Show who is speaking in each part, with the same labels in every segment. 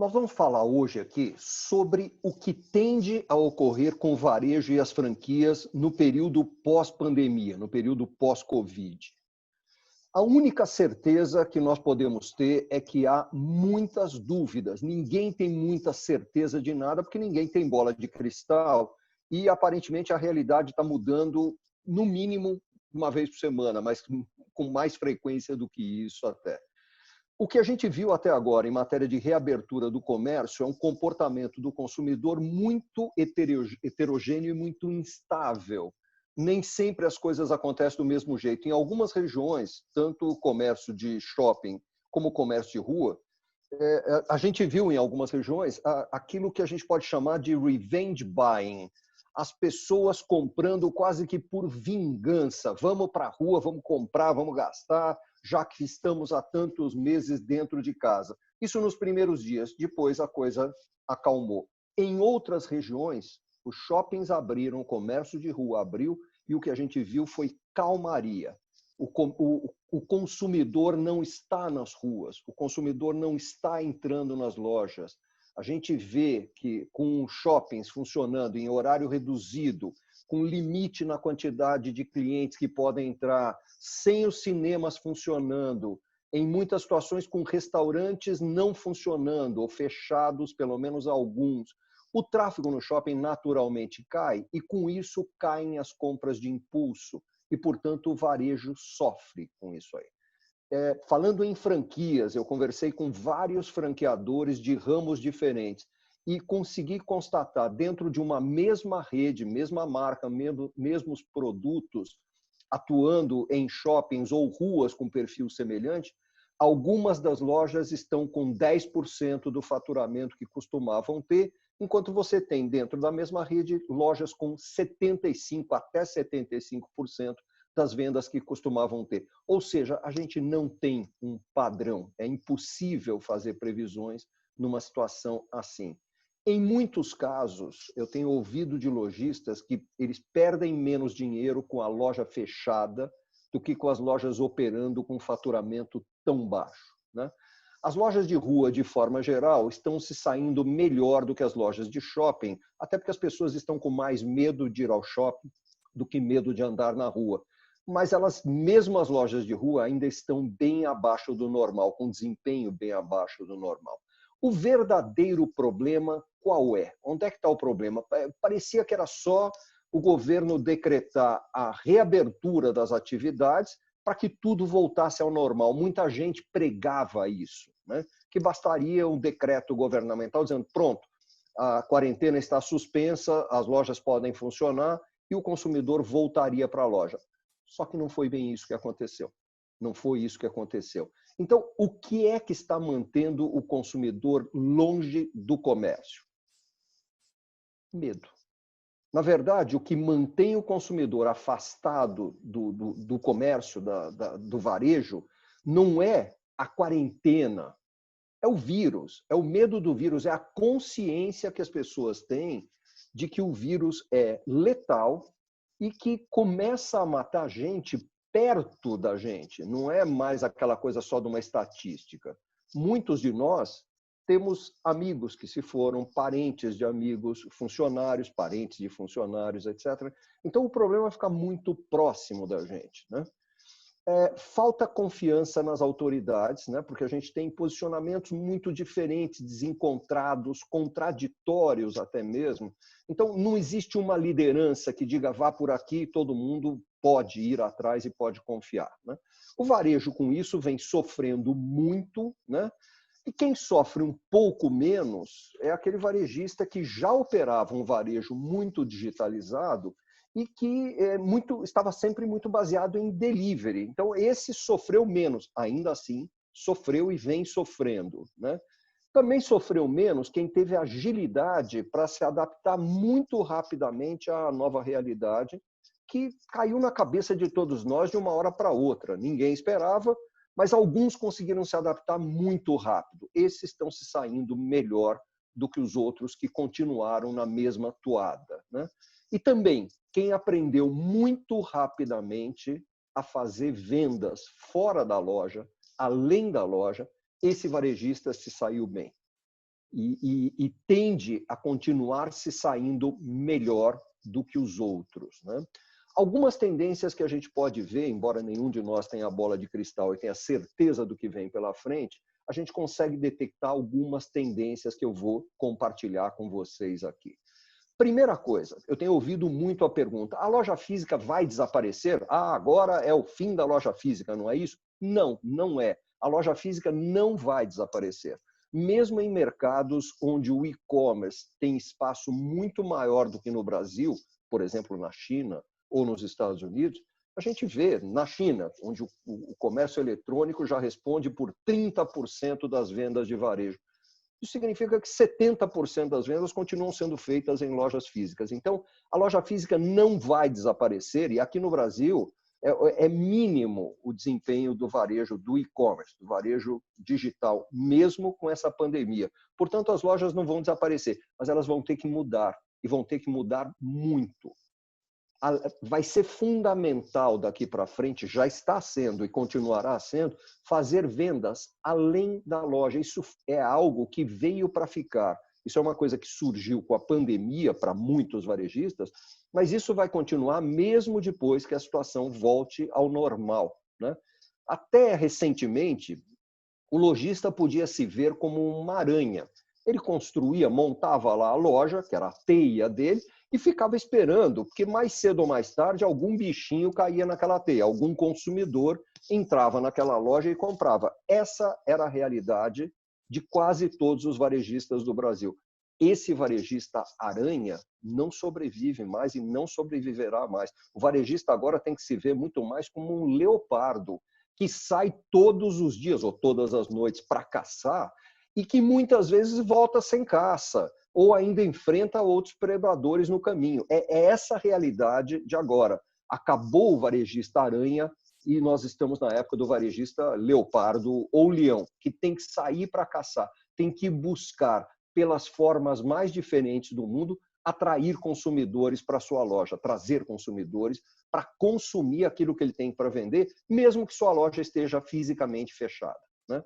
Speaker 1: Nós vamos falar hoje aqui sobre o que tende a ocorrer com o varejo e as franquias no período pós-pandemia, no período pós-Covid. A única certeza que nós podemos ter é que há muitas dúvidas. Ninguém tem muita certeza de nada, porque ninguém tem bola de cristal e, aparentemente, a realidade está mudando, no mínimo, uma vez por semana, mas com mais frequência do que isso até. O que a gente viu até agora em matéria de reabertura do comércio é um comportamento do consumidor muito heterogêneo e muito instável. Nem sempre as coisas acontecem do mesmo jeito. Em algumas regiões, tanto o comércio de shopping como o comércio de rua, a gente viu em algumas regiões aquilo que a gente pode chamar de revenge buying. As pessoas comprando quase que por vingança. Vamos para a rua, vamos comprar, vamos gastar, já que estamos há tantos meses dentro de casa. Isso nos primeiros dias, depois a coisa acalmou. Em outras regiões, os shoppings abriram, o comércio de rua abriu e o que a gente viu foi calmaria. O consumidor não está nas ruas, o consumidor não está entrando nas lojas. A gente vê que com shoppings funcionando em horário reduzido, com limite na quantidade de clientes que podem entrar, sem os cinemas funcionando, em muitas situações com restaurantes não funcionando ou fechados, pelo menos alguns, o tráfego no shopping naturalmente cai e, com isso, caem as compras de impulso e, portanto, o varejo sofre com isso aí. Falando em franquias, eu conversei com vários franqueadores de ramos diferentes e consegui constatar, dentro de uma mesma rede, mesma marca, mesmos produtos, atuando em shoppings ou ruas com perfil semelhante, algumas das lojas estão com 10% do faturamento que costumavam ter, enquanto você tem, dentro da mesma rede, lojas com 75% até 75% das vendas que costumavam ter. Ou seja, a gente não tem um padrão. É impossível fazer previsões numa situação assim. Em muitos casos, eu tenho ouvido de lojistas que eles perdem menos dinheiro com a loja fechada do que com as lojas operando com faturamento tão baixo, né? As lojas de rua, de forma geral, estão se saindo melhor do que as lojas de shopping, até porque as pessoas estão com mais medo de ir ao shopping do que medo de andar na rua. Mas elas, mesmo as lojas de rua, ainda estão bem abaixo do normal, com desempenho bem abaixo do normal. O verdadeiro problema qual é? Onde é que está o problema? Parecia que era só o governo decretar a reabertura das atividades para que tudo voltasse ao normal. Muita gente pregava isso, né? Que bastaria um decreto governamental dizendo, pronto, a quarentena está suspensa, as lojas podem funcionar e o consumidor voltaria para a loja. Só que não foi bem isso que aconteceu. Não foi isso que aconteceu. Então, o que é que está mantendo o consumidor longe do comércio? Medo. Na verdade, o que mantém o consumidor afastado do comércio, do varejo, não é a quarentena, é o vírus, é o medo do vírus, é a consciência que as pessoas têm de que o vírus é letal e que começa a matar gente perto da gente, não é mais aquela coisa só de uma estatística. Muitos de nós temos amigos que se foram, parentes de amigos, funcionários, parentes de funcionários, etc. Então, o problema fica muito próximo da gente, né? Falta confiança nas autoridades, né? Porque a gente tem posicionamentos muito diferentes, desencontrados, contraditórios até mesmo. Então, não existe uma liderança que diga vá por aqui, todo mundo pode ir atrás e pode confiar, né? O varejo, com isso, vem sofrendo muito, né? E quem sofre um pouco menos é aquele varejista que já operava um varejo muito digitalizado e que estava sempre muito baseado em delivery. Então, esse sofreu menos, ainda assim, sofreu e vem sofrendo, né? Também sofreu menos quem teve agilidade para se adaptar muito rapidamente à nova realidade, que caiu na cabeça de todos nós de uma hora para outra. Ninguém esperava, mas alguns conseguiram se adaptar muito rápido. Esses estão se saindo melhor do que os outros que continuaram na mesma toada, né? E também quem aprendeu muito rapidamente a fazer vendas fora da loja, além da loja, esse varejista se saiu bem. e tende a continuar se saindo melhor do que os outros, né? Algumas tendências que a gente pode ver, embora nenhum de nós tenha a bola de cristal e tenha certeza do que vem pela frente, a gente consegue detectar algumas tendências que eu vou compartilhar com vocês aqui. Primeira coisa, eu tenho ouvido muito a pergunta: a loja física vai desaparecer? Ah, agora é o fim da loja física, não é isso? Não, não é. A loja física não vai desaparecer. Mesmo em mercados onde o e-commerce tem espaço muito maior do que no Brasil, por exemplo, na China ou nos Estados Unidos, a gente vê na China, onde o comércio eletrônico já responde por 30% das vendas de varejo. Isso significa que 70% das vendas continuam sendo feitas em lojas físicas. Então, a loja física não vai desaparecer, e aqui no Brasil é mínimo o desempenho do varejo do e-commerce, do varejo digital, mesmo com essa pandemia. Portanto, as lojas não vão desaparecer, mas elas vão ter que mudar, e vão ter que mudar muito. Vai ser fundamental daqui para frente, já está sendo e continuará sendo, fazer vendas além da loja. Isso é algo que veio para ficar. Isso é uma coisa que surgiu com a pandemia para muitos varejistas, mas isso vai continuar mesmo depois que a situação volte ao normal, né? Até recentemente, o lojista podia se ver como uma aranha. Ele construía, montava lá a loja, que era a teia dele, e ficava esperando, porque mais cedo ou mais tarde algum bichinho caía naquela teia, algum consumidor entrava naquela loja e comprava. Essa era a realidade de quase todos os varejistas do Brasil. Esse varejista aranha não sobrevive mais e não sobreviverá mais. O varejista agora tem que se ver muito mais como um leopardo, que sai todos os dias ou todas as noites para caçar e que muitas vezes volta sem caça, ou ainda enfrenta outros predadores no caminho. É essa a realidade de agora. Acabou o varejista aranha e nós estamos na época do varejista leopardo ou leão, que tem que sair para caçar, tem que buscar, pelas formas mais diferentes do mundo, atrair consumidores para a sua loja, trazer consumidores para consumir aquilo que ele tem para vender, mesmo que sua loja esteja fisicamente fechada, né?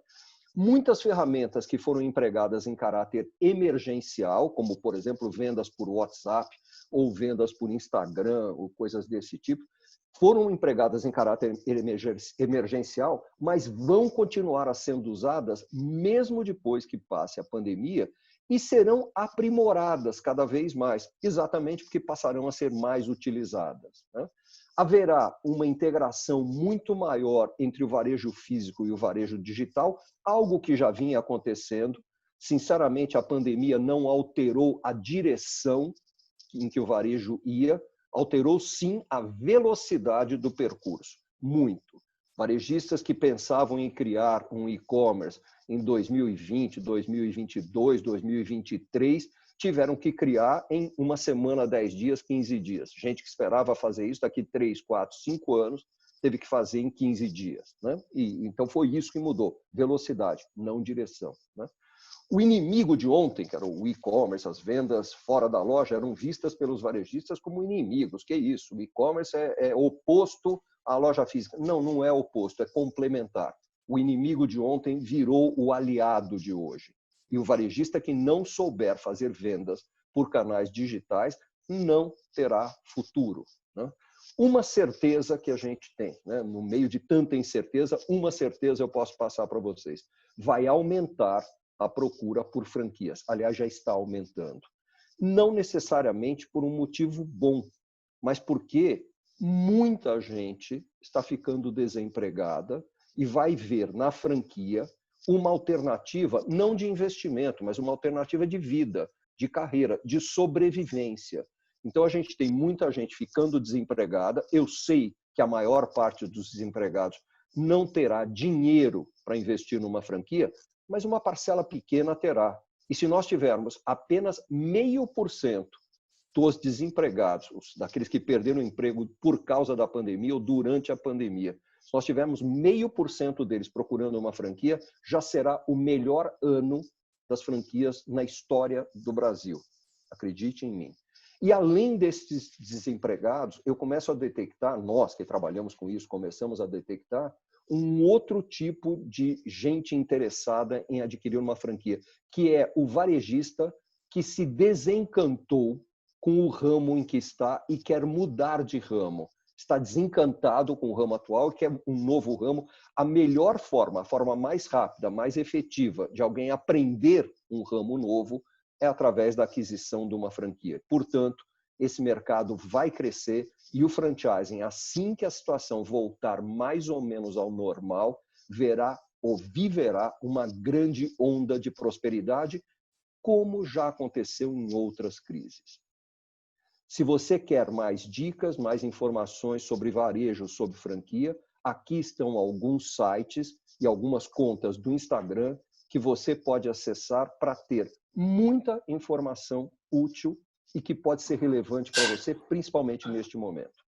Speaker 1: Muitas ferramentas que foram empregadas em caráter emergencial, como, por exemplo, vendas por WhatsApp ou vendas por Instagram ou coisas desse tipo, foram empregadas em caráter emergencial, mas vão continuar a sendo usadas mesmo depois que passe a pandemia e serão aprimoradas cada vez mais, exatamente porque passarão a ser mais utilizadas, né? Haverá uma integração muito maior entre o varejo físico e o varejo digital, algo que já vinha acontecendo. Sinceramente, a pandemia não alterou a direção em que o varejo ia, alterou sim a velocidade do percurso, muito. Varejistas que pensavam em criar um e-commerce em 2020, 2022, 2023, tiveram que criar em uma semana, 10 dias, 15 dias. Gente que esperava fazer isso daqui 3, 4, 5 anos, teve que fazer em 15 dias, né? Então foi isso que mudou, velocidade, não direção, né? O inimigo de ontem, que era o e-commerce, as vendas fora da loja, eram vistas pelos varejistas como inimigos. Que isso? O e-commerce é oposto à loja física. Não, não é oposto, é complementar. O inimigo de ontem virou o aliado de hoje. E o varejista que não souber fazer vendas por canais digitais não terá futuro, né? Uma certeza que a gente tem, né? No meio de tanta incerteza, uma certeza eu posso passar para vocês. Vai aumentar a procura por franquias. Aliás, já está aumentando. Não necessariamente por um motivo bom, mas porque muita gente está ficando desempregada e vai ver na franquia uma alternativa, não de investimento, mas uma alternativa de vida, de carreira, de sobrevivência. Então, a gente tem muita gente ficando desempregada. Eu sei que a maior parte dos desempregados não terá dinheiro para investir numa franquia, mas uma parcela pequena terá. E se nós tivermos apenas 0,5% dos desempregados, daqueles que perderam o emprego por causa da pandemia ou durante a pandemia, se nós tivermos 0,5% deles procurando uma franquia, já será o melhor ano das franquias na história do Brasil. Acredite em mim. E além desses desempregados, eu começo a detectar, nós que trabalhamos com isso, começamos a detectar um outro tipo de gente interessada em adquirir uma franquia, que é o varejista que se desencantou com o ramo em que está e quer mudar de ramo. Está desencantado com o ramo atual, quer um novo ramo. A melhor forma, a forma mais rápida, mais efetiva de alguém aprender um ramo novo é através da aquisição de uma franquia. Portanto, esse mercado vai crescer e o franchising, assim que a situação voltar mais ou menos ao normal, verá ou viverá uma grande onda de prosperidade, como já aconteceu em outras crises. Se você quer mais dicas, mais informações sobre varejo, sobre franquia, aqui estão alguns sites e algumas contas do Instagram que você pode acessar para ter muita informação útil e que pode ser relevante para você, principalmente neste momento.